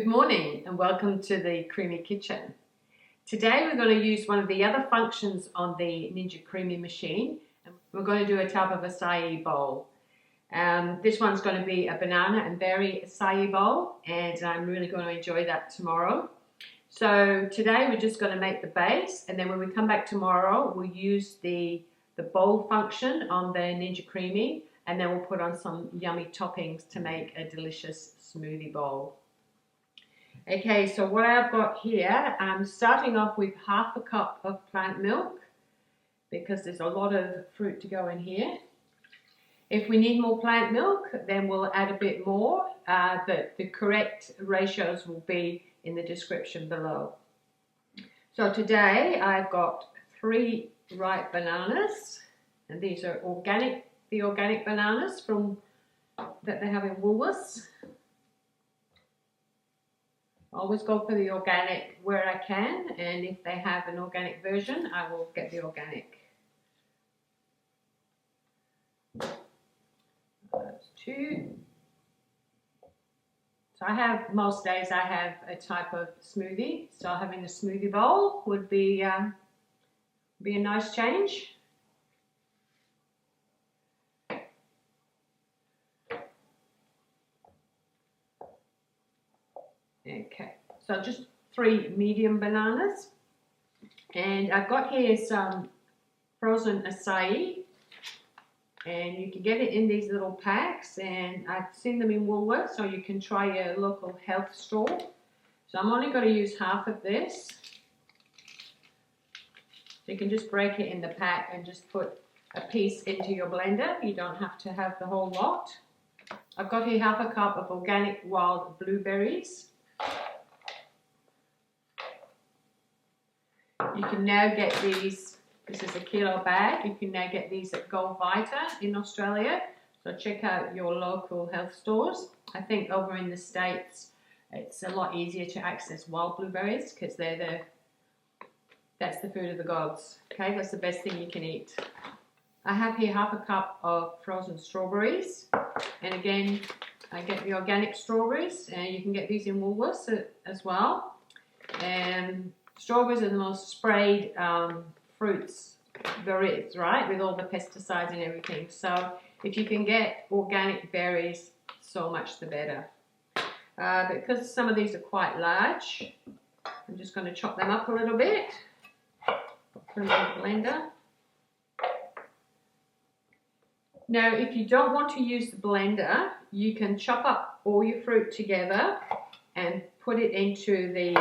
Good morning and welcome to the Creamy Kitchen. Today we're going to use one of the other functions on the Ninja Creami machine. And we're going to do a type of acai bowl. This one's going to be a banana and berry acai bowl, and I'm really going to enjoy that tomorrow. So today we're just going to make the base, and then when we come back tomorrow we'll use the bowl function on the Ninja Creami, and then we'll put on some yummy toppings to make a delicious smoothie bowl. Okay, so what I've got here, I'm starting off with half a cup of plant milk because there's a lot of fruit to go in here. If we need more plant milk, then we'll add a bit more, but the correct ratios will be in the description below. So today I've got 3 ripe bananas, and these are the organic bananas that they have in Woolworths. I always go for the organic where I can, and if they have an organic version, I will get the organic. That's 2. So most days I have a type of smoothie, so having a smoothie bowl would be a nice change. Okay, so just 3 medium bananas, and I've got here some frozen acai, and you can get it in these little packs, and I've seen them in Woolworths, so you can try your local health store. So I'm only going to use half of this. So you can just break it in the pack and just put a piece into your blender. You don't have to have the whole lot. I've got here half a cup of organic wild blueberries. You can now get these, this is a kilo bag, you can now get these at Go Vita in Australia, so check out your local health stores. I think over in the States it's a lot easier to access wild blueberries because that's the food of the gods. Okay, that's the best thing you can eat. I have here half a cup of frozen strawberries, and again I get the organic strawberries, and you can get these in Woolworths as well. And strawberries are the most sprayed fruits there is, right, with all the pesticides and everything. So if you can get organic berries, so much the better. Because some of these are quite large, I'm just going to chop them up a little bit. Put them in the blender. Now, if you don't want to use the blender, you can chop up all your fruit together and put it into the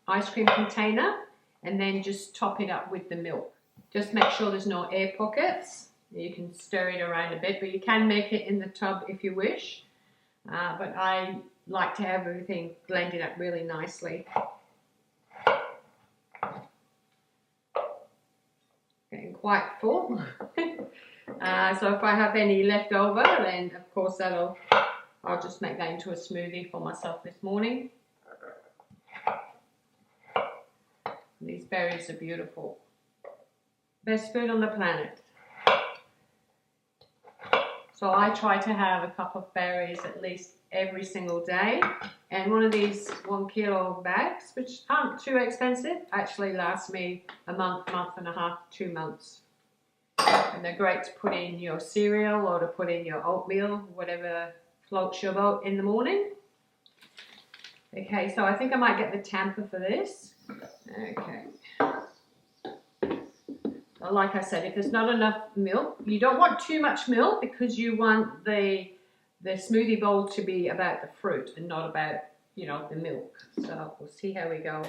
ice cream container, and then just top it up with the milk. Just make sure there's no air pockets. You can stir it around a bit, but you can make it in the tub if you wish. But I like to have everything blended up really nicely. Getting quite full. So if I have any left over, then of course I'll just make that into a smoothie for myself this morning. These berries are beautiful. Best food on the planet. So I try to have a cup of berries at least every single day. And one of these 1 kilo bags, which aren't too expensive, actually lasts me a month, month and a half, 2 months. And they're great to put in your cereal or to put in your oatmeal, whatever floats your boat in the morning. Okay, so I think I might get the tamper for this. Okay. So like I said, if there's not enough milk, you don't want too much milk because you want the smoothie bowl to be about the fruit and not about, you know, the milk. So we'll see how we go.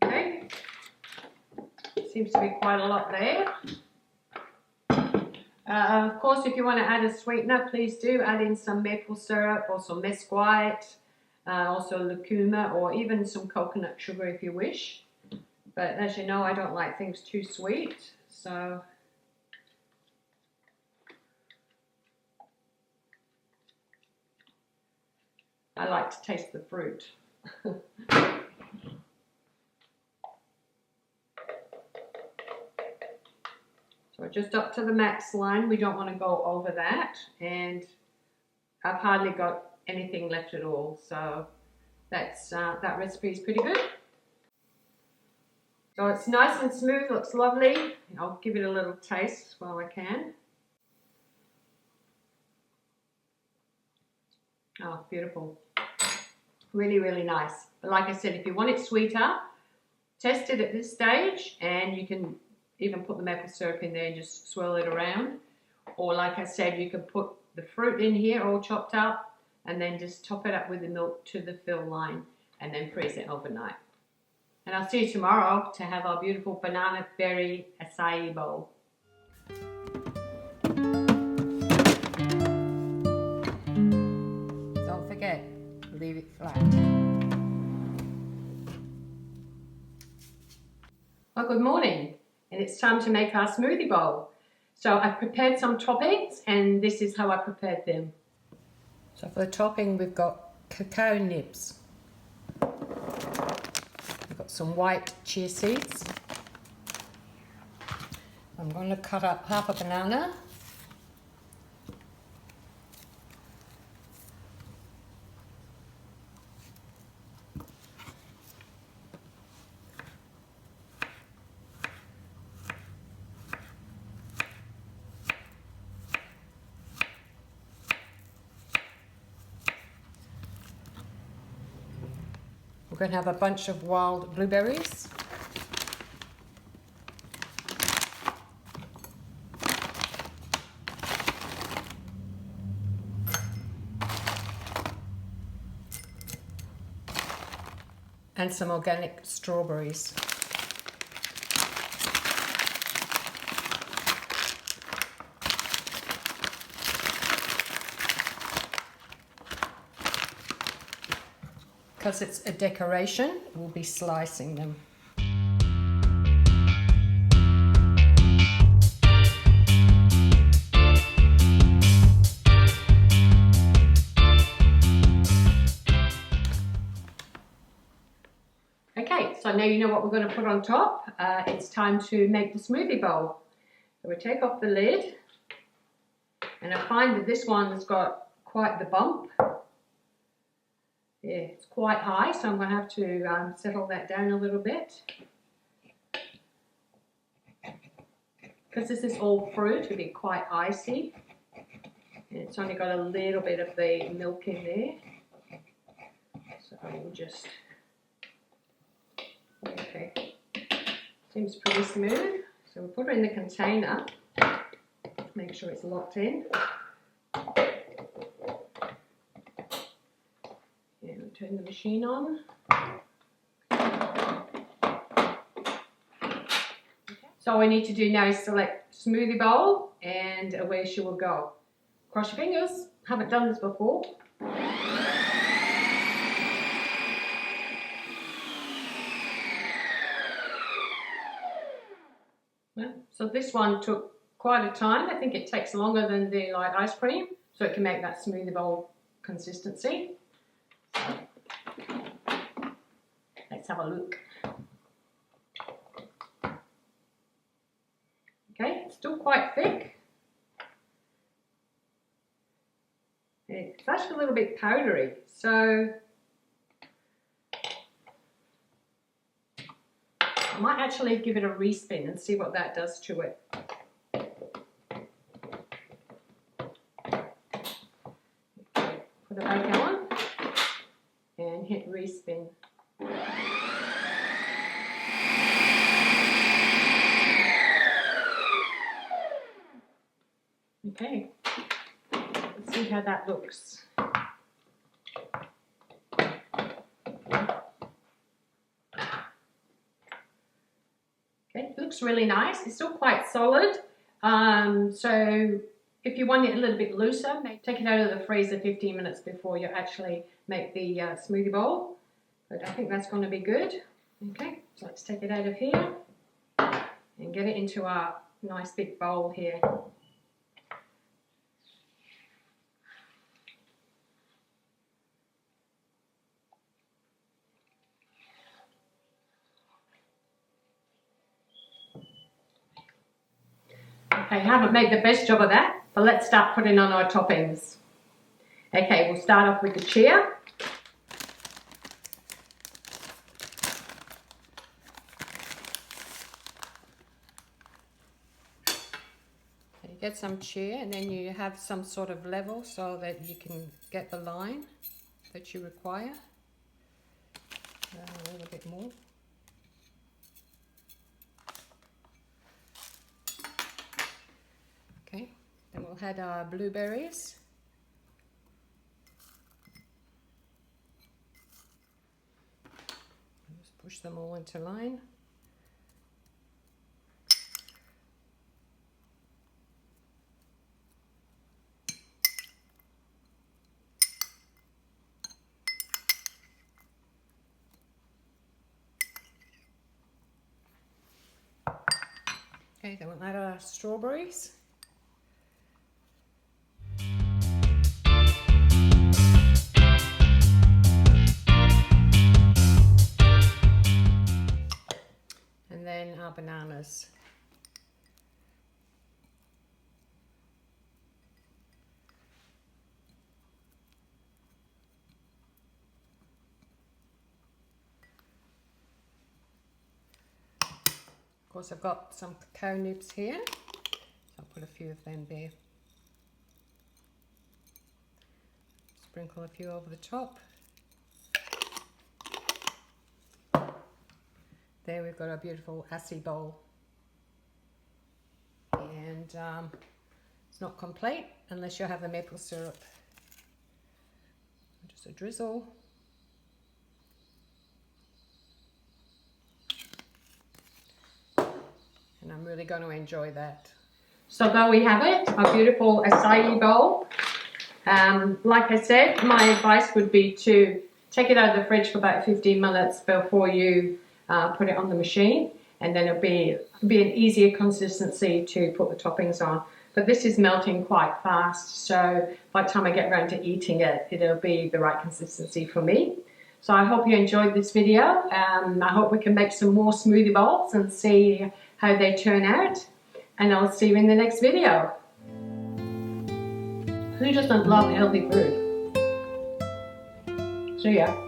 Okay. Seems to be quite a lot there. Of course, if you want to add a sweetener, please do add in some maple syrup or some mesquite, also lucuma, or even some coconut sugar if you wish. But as you know, I don't like things too sweet, so I like to taste the fruit. So just up to the max line, we don't want to go over that, and I've hardly got anything left at all, so that's that recipe is pretty good. So it's nice and smooth, looks lovely. I'll give it a little taste while I can. Oh, beautiful. Really, really nice. But like I said, if you want it sweeter, test it at this stage, and you can even put the maple syrup in there and just swirl it around. Or like I said, you can put the fruit in here all chopped up and then just top it up with the milk to the fill line and then freeze it overnight. And I'll see you tomorrow to have our beautiful banana berry acai bowl. Don't forget, leave it flat. Well, good morning, and it's time to make our smoothie bowl. So I've prepared some toppings, and this is how I prepared them. So for the topping, we've got cacao nibs. We've got some white chia seeds. I'm going to cut up half a banana. We're going to have a bunch of wild blueberries. And some organic strawberries. Because it's a decoration, we'll be slicing them. Okay, so now you know what we're going to put on top. It's time to make the smoothie bowl. So we take off the lid, and I find that this one has got quite the bump. Yeah, it's quite high, so I'm going to have to settle that down a little bit. Because this is all fruit, it'll be quite icy. And it's only got a little bit of the milk in there. So we'll just... Okay, seems pretty smooth. So we'll put it in the container. Make sure it's locked in. Turn the machine on. So all we need to do now is select smoothie bowl, and away she will go. Cross your fingers. Haven't done this before. Yeah, so this one took quite a time. I think it takes longer than the light ice cream, so it can make that smoothie bowl consistency. Let's have a look. Okay, it's still quite thick. It's actually a little bit powdery, so I might actually give it a respin and see what that does to it. Okay, put it back on and hit respin. Okay, let's see how that looks. Okay, it looks really nice. It's still quite solid. So if you want it a little bit looser, take it out of the freezer 15 minutes before you actually make the smoothie bowl. But I think that's going to be good. Okay, so let's take it out of here and get it into our nice big bowl here. I haven't made the best job of that, but let's start putting on our toppings. Okay, we'll start off with the chia. You get some chia and then you have some sort of level so that you can get the line that you require. A little bit more. Okay, then we'll add our blueberries. Just push them all into line. Okay, then we'll add our strawberries. And then our bananas. Of course, I've got some cacao nibs here, so I'll put a few of them there. Sprinkle a few over the top. There we've got our beautiful acai bowl. And it's not complete unless you have the maple syrup. Just a drizzle. And I'm really going to enjoy that. So there we have it, our beautiful acai bowl. Like I said, my advice would be to take it out of the fridge for about 15 minutes before you put it on the machine, and then it'll be an easier consistency to put the toppings on. But this is melting quite fast, so by the time I get around to eating it, it'll be the right consistency for me. So I hope you enjoyed this video. I hope we can make some more smoothie bowls and see how they turn out. And I'll see you in the next video. Who doesn't love healthy food? See ya.